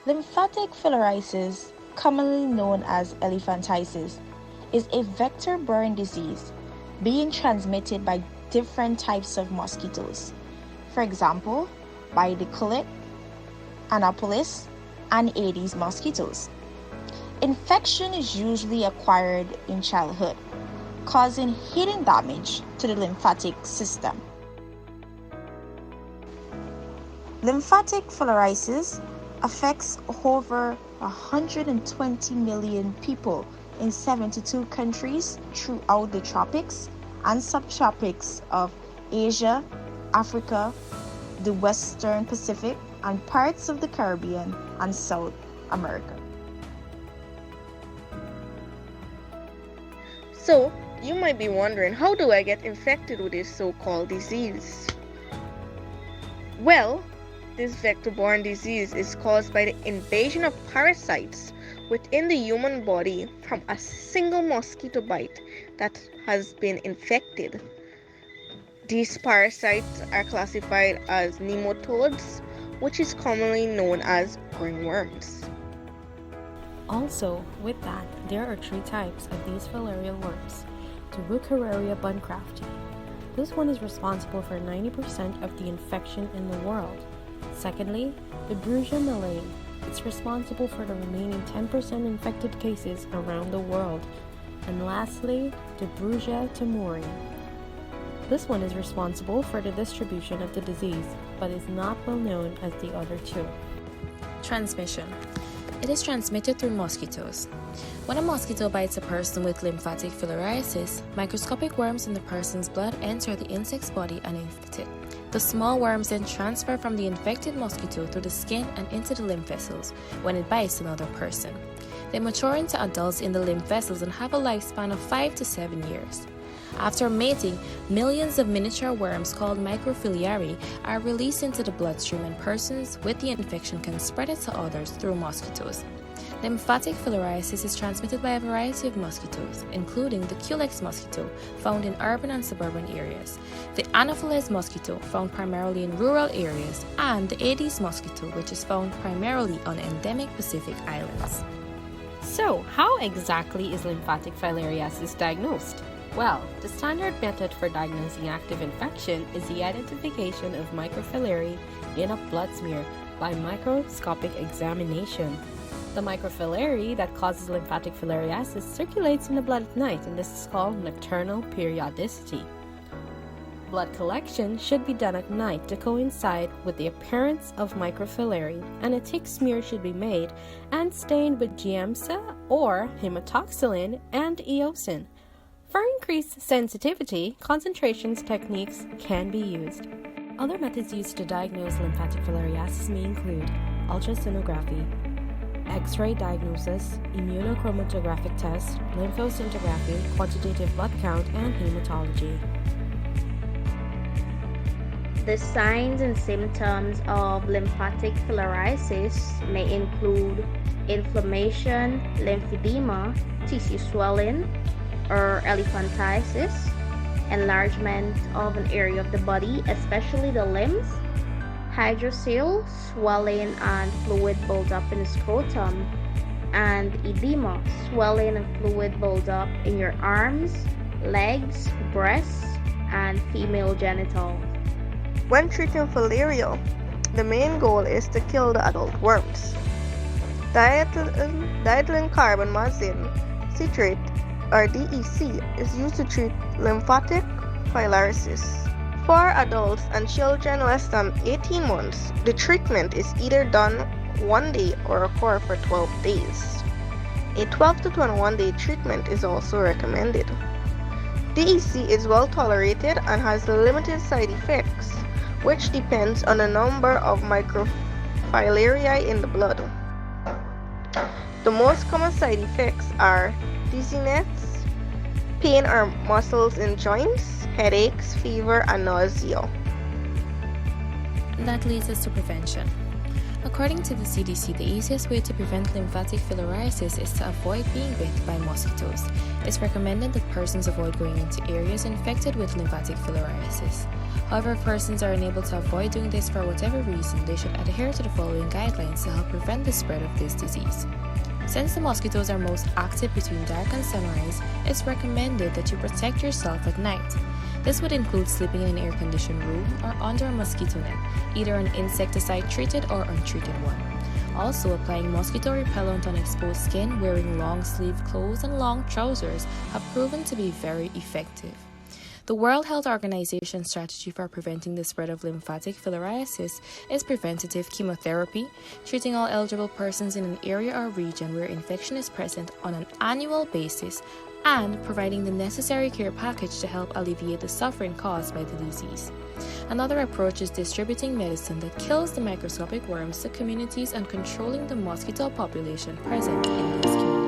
Lymphatic filariasis, commonly known as elephantiasis, is a vector-borne disease being transmitted by different types of mosquitoes. For example, by the 𝘿𝙤𝙤𝙦𝙤, Anopheles, and Aedes mosquitoes. Infection is usually acquired in childhood, causing hidden damage to the lymphatic system. Lymphatic filariasis affects over 120 million people in 72 countries throughout the tropics and subtropics of Asia, Africa, the Western Pacific, and parts of the Caribbean and South America. So, you might be wondering, how do I get infected with this so-called disease? Well, this vector-borne disease is caused by the invasion of parasites within the human body from a single mosquito bite that has been infected. These parasites are classified as nematodes, which is commonly known as ringworms. Also, with that, there are 3 types of these filarial worms. The Wuchereria buncrafti. This one is responsible for 90% of the infection in the world. Secondly, the Brugia malaria. It's responsible for the remaining 10% infected cases around the world. And lastly, the Brugia tumori. This one is responsible for the distribution of the disease, but is not well known as the other 2. Transmission. It is transmitted through mosquitoes. When a mosquito bites a person with lymphatic filariasis, microscopic worms in the person's blood enter the insect's body and infect it. The small worms then transfer from the infected mosquito through the skin and into the lymph vessels when it bites another person. They mature into adults in the lymph vessels and have a lifespan of 5 to 7 years. After mating, millions of miniature worms called microfiliae are released into the bloodstream, and persons with the infection can spread it to others through mosquitoes. Lymphatic filariasis is transmitted by a variety of mosquitoes, including the Culex mosquito, found in urban and suburban areas, the Anopheles mosquito, found primarily in rural areas, and the Aedes mosquito, which is found primarily on endemic Pacific islands. So, how exactly is lymphatic filariasis diagnosed? Well, the standard method for diagnosing active infection is the identification of microfilariae in a blood smear by microscopic examination. The microfilariae that causes lymphatic filariasis circulates in the blood at night, and this is called nocturnal periodicity. Blood collection should be done at night to coincide with the appearance of microfilariae, and a tick smear should be made and stained with 𝘽𝙤𝙬 or hematoxylin and eosin. For increased sensitivity, concentrations techniques can be used. Other methods used to diagnose lymphatic filariasis may include ultrasonography, X-ray diagnosis, immunochromatographic test, lymphoscintigraphy, quantitative blood count, and hematology. The signs and symptoms of lymphatic filariasis may include inflammation, lymphedema, tissue swelling, or elephantiasis, enlargement of an area of the body, especially the limbs, hydrocele, swelling and fluid buildup in the scrotum, and edema, swelling and fluid buildup in your arms, legs, breasts, and female genitals. When treating filaria, the main goal is to kill the adult worms. Diethylene carbamazine citrate, or DEC, is used to treat lymphatic filariasis. For adults and children less than 18 months, the treatment is either done 1 day or occur for 12 days. A 12 to 21 day treatment is also recommended. DEC is well tolerated and has limited side effects, which depends on the number of microfilariae in the blood. The most common side effects are dizziness, pain or muscles in joints, headaches, fever, and nausea. That leads us to prevention. According to the CDC, the easiest way to prevent lymphatic filariasis is to avoid being bit by mosquitoes. It's recommended that persons avoid going into areas infected with lymphatic filariasis. However, if persons are unable to avoid doing this for whatever reason, they should adhere to the following guidelines to help prevent the spread of this disease. Since the mosquitoes are most active between dark and sunrise, it's recommended that you protect yourself at night. This would include sleeping in an air-conditioned room or under a mosquito net, either an insecticide-treated or untreated one. Also, applying mosquito repellent on exposed skin, wearing long-sleeved clothes and long trousers have proven to be very effective. The World Health Organization strategy for preventing the spread of lymphatic filariasis is preventative chemotherapy, treating all eligible persons in an area or region where infection is present on an annual basis, and providing the necessary care package to help alleviate the suffering caused by the disease. Another approach is distributing medicine that kills the microscopic worms to communities and controlling the mosquito population present in these communities.